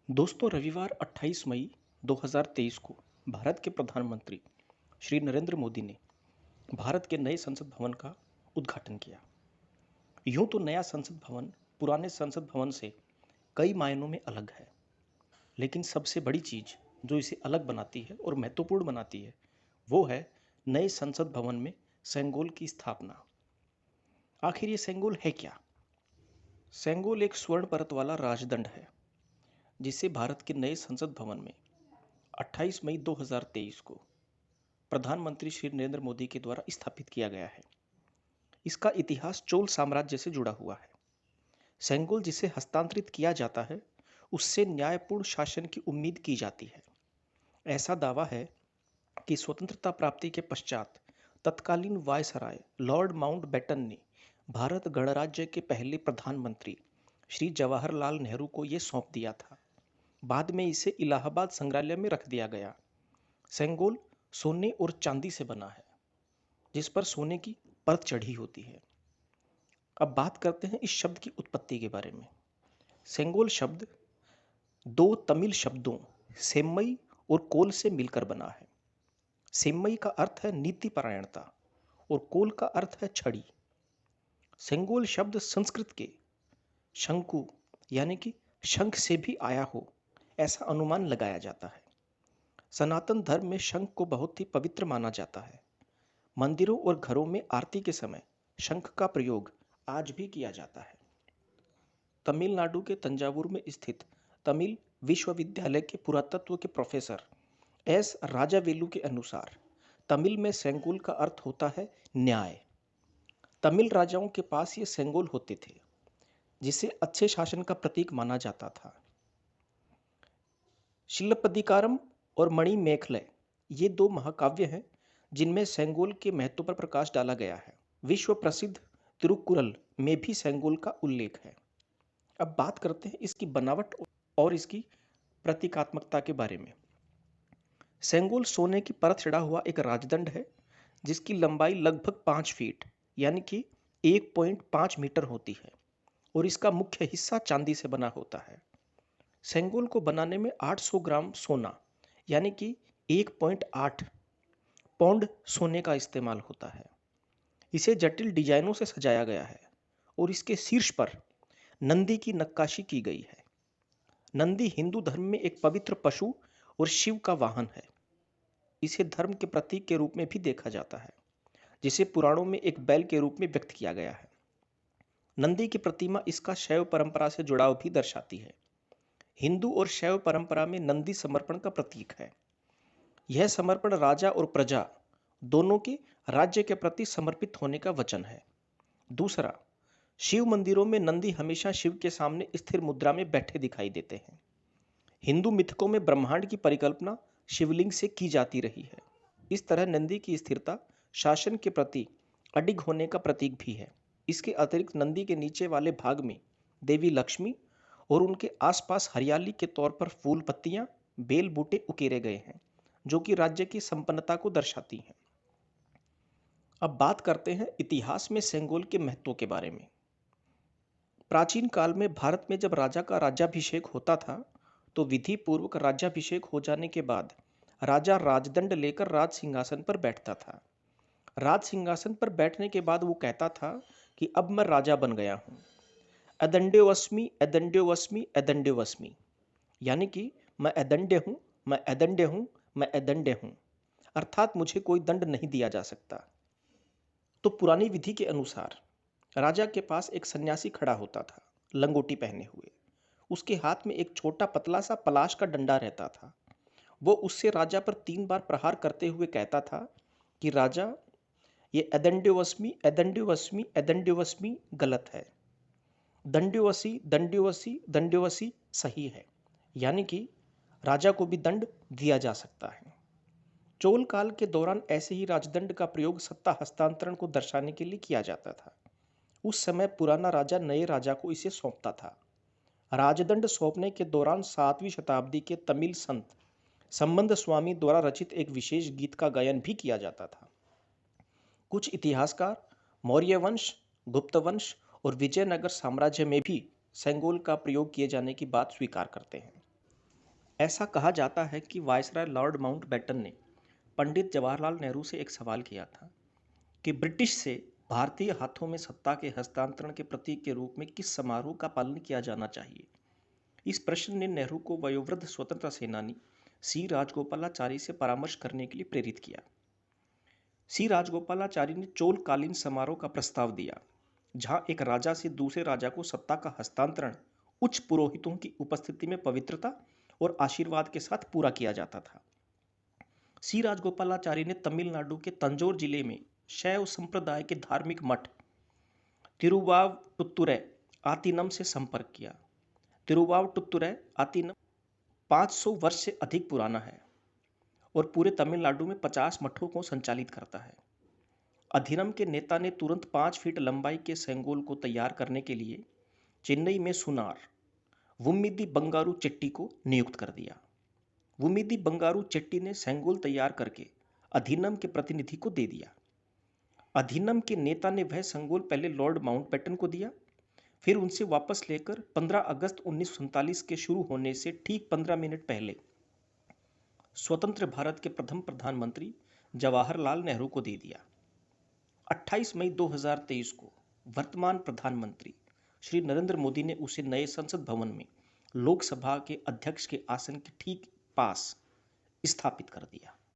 दोस्तों, रविवार 28 मई 2023 को भारत के प्रधानमंत्री श्री नरेंद्र मोदी ने भारत के नए संसद भवन का उद्घाटन किया। यूं तो नया संसद भवन पुराने संसद भवन से कई मायनों में अलग है, लेकिन सबसे बड़ी चीज जो इसे अलग बनाती है और महत्वपूर्ण बनाती है, वो है नए संसद भवन में सेंगोल की स्थापना। आखिर ये सेंगोल है क्या? सेंगोल एक स्वर्ण परत वाला राजदंड है, जिसे भारत के नए संसद भवन में 28 मई 2023 को प्रधानमंत्री श्री नरेंद्र मोदी के द्वारा स्थापित किया गया है। इसका इतिहास चोल साम्राज्य से जुड़ा हुआ है। सेंगोल जिसे हस्तांतरित किया जाता है, उससे न्यायपूर्ण शासन की उम्मीद की जाती है। ऐसा दावा है कि स्वतंत्रता प्राप्ति के पश्चात तत्कालीन वायसराय लॉर्ड माउंटबेटन ने भारत गणराज्य के पहले प्रधानमंत्री श्री जवाहरलाल नेहरू को यह सौंप दिया था। बाद में इसे इलाहाबाद संग्रहालय में रख दिया गया। सेंगोल सोने और चांदी से बना है, जिस पर सोने की परत चढ़ी होती है। अब बात करते हैं इस शब्द की उत्पत्ति के बारे में। सेंगोल शब्द दो तमिल शब्दों सेम्मई और कोल से मिलकर बना है। सेम्मई का अर्थ है नीतिपरायणता और कोल का अर्थ है छड़ी। सेंगोल शब्द संस्कृत के शंकु यानी कि शंख से भी आया हो, ऐसा अनुमान लगाया जाता है। सनातन धर्म में शंख को बहुत ही पवित्र माना जाता है। मंदिरों और घरों में आरती के समय शंख का प्रयोग आज भी किया जाता है। तमिलनाडु के तंजावुर में स्थित तमिल विश्वविद्यालय के पुरातत्व के प्रोफेसर एस राजावेलु के अनुसार तमिल में सेंगोल का अर्थ होता है न्याय। तमिल राजाओं के पास ये सेंगोल होते थे, जिसे अच्छे शासन का प्रतीक माना जाता था। शिल्पदिकारम और मणि मेखले ये दो महाकाव्य हैं जिनमें सेंगोल के महत्व पर प्रकाश डाला गया है। विश्व प्रसिद्ध तिरुकुरल में भी सेंगोल का उल्लेख है। अब बात करते हैं इसकी बनावट और इसकी प्रतीकात्मकता के बारे में। सेंगोल सोने की परत चढ़ा हुआ एक राजदंड है, जिसकी लंबाई लगभग 5 फीट यानी कि 1.5 मीटर होती है और इसका मुख्य हिस्सा चांदी से बना होता है। सेंगोल को बनाने में 800 ग्राम सोना यानी कि 1.8 पौंड सोने का इस्तेमाल होता है। इसे जटिल डिजाइनों से सजाया गया है और इसके शीर्ष पर नंदी की नक्काशी की गई है। नंदी हिंदू धर्म में एक पवित्र पशु और शिव का वाहन है। इसे धर्म के प्रतीक के रूप में भी देखा जाता है, जिसे पुराणों में एक बैल के रूप में व्यक्त किया गया है। नंदी की प्रतिमा इसका शैव परंपरा से जुड़ाव भी दर्शाती है। हिंदू और शैव परंपरा में नंदी समर्पण का प्रतीक है। यह समर्पण राजा और प्रजा दोनों के राज्य के प्रति समर्पित होने का वचन है। दूसरा, शिव मंदिरों में नंदी हमेशा शिव के सामने स्थिर मुद्रा में बैठे दिखाई देते हैं। हिंदू मिथकों में ब्रह्मांड की परिकल्पना शिवलिंग से की जाती रही है। इस तरह नंदी की स्थिरता शासन के प्रति अडिग होने का प्रतीक भी है। इसके अतिरिक्त नंदी के नीचे वाले भाग में देवी लक्ष्मी और उनके आसपास हरियाली के तौर पर फूल पत्तियां, बेल बूटे उकेरे गए हैं, जो कि राज्य की संपन्नता को दर्शाती हैं। अब बात करते हैं इतिहास में सेंगोल के महत्व के बारे में। प्राचीन काल में भारत में जब राजा का राज्याभिषेक होता था, तो विधि पूर्वक राज्याभिषेक हो जाने के बाद राजा राजदंड लेकर राज सिंहासन पर बैठता था। राज सिंहासन पर बैठने के बाद वो कहता था कि अब मैं राजा बन गया हूँ। अदंड्योवस्मी अदंड्योवस्मी अदंड्योवस्मी, यानी कि मैं अदंड्य हूँ, मैं अदंड्य हूँ, मैं अदंड्य हूँ, अर्थात मुझे कोई दंड नहीं दिया जा सकता। तो पुरानी विधि के अनुसार राजा के पास एक सन्यासी खड़ा होता था, लंगोटी पहने हुए। उसके हाथ में एक छोटा पतला सा पलाश का डंडा रहता था। वो उससे राजा पर 3 बार प्रहार करते हुए कहता था कि राजा, ये अदंड्योवस्मी अदंड्योवस्मी अदंड्योवस्मी गलत है, दंड्योवसी दंड्योवसी दंड्योवसी सही है, यानी कि राजा को भी दंड दिया जा सकता है। चोल काल के दौरान ऐसे ही राजदंड का प्रयोग सत्ता हस्तांतरण को दर्शाने के लिए किया जाता था। उस समय पुराना राजा नए राजा को इसे सौंपता था। राजदंड सौंपने के दौरान 7वीं शताब्दी के तमिल संत संबंध स्वामी द्वारा रचित एक विशेष गीत का गायन भी किया जाता था। कुछ इतिहासकार मौर्य वंश, गुप्त वंश और विजयनगर साम्राज्य में भी सेंगोल का प्रयोग किए जाने की बात स्वीकार करते हैं। ऐसा कहा जाता है कि वायसराय लॉर्ड माउंटबेटन ने पंडित जवाहरलाल नेहरू से एक सवाल किया था कि ब्रिटिश से भारतीय हाथों में सत्ता के हस्तांतरण के प्रतीक के रूप में किस समारोह का पालन किया जाना चाहिए। इस प्रश्न ने नेहरू को वयोवृद्ध स्वतंत्रता सेनानी सी राजगोपालाचारी से परामर्श करने के लिए प्रेरित किया। सी राजगोपालाचारी ने चोलकालीन समारोह का प्रस्ताव दिया, जहां एक राजा से दूसरे राजा को सत्ता का हस्तांतरण उच्च पुरोहितों की उपस्थिति में पवित्रता और आशीर्वाद के साथ पूरा किया जाता था। सी राजगोपालाचारी ने तमिलनाडु के तंजौर जिले में शैव संप्रदाय के धार्मिक मठ तिरुवावटुत्तुरै आतीनम से संपर्क किया। तिरुवावटुत्तुरै आतीनम 500 वर्ष से अधिक पुराना है और पूरे तमिलनाडु में 50 मठों को संचालित करता है। अधीनम के नेता ने तुरंत 5 फीट लंबाई के सेंगोल को तैयार करने के लिए चेन्नई में सुनार वुम्मिदी बंगारू चेट्टी को नियुक्त कर दिया। वुम्मिदी बंगारू चेट्टी ने सेंगोल तैयार करके अधीनम के प्रतिनिधि को दे दिया। अधीनम के नेता ने वह सेंगोल पहले लॉर्ड माउंटबेटन को दिया, फिर उनसे वापस लेकर 15 अगस्त 1947 के शुरू होने से ठीक 15 मिनट पहले स्वतंत्र भारत के प्रथम प्रधानमंत्री जवाहरलाल नेहरू को दे दिया। 28 मई 2023 को वर्तमान प्रधानमंत्री श्री नरेंद्र मोदी ने उसे नए संसद भवन में लोकसभा के अध्यक्ष के आसन के ठीक पास स्थापित कर दिया।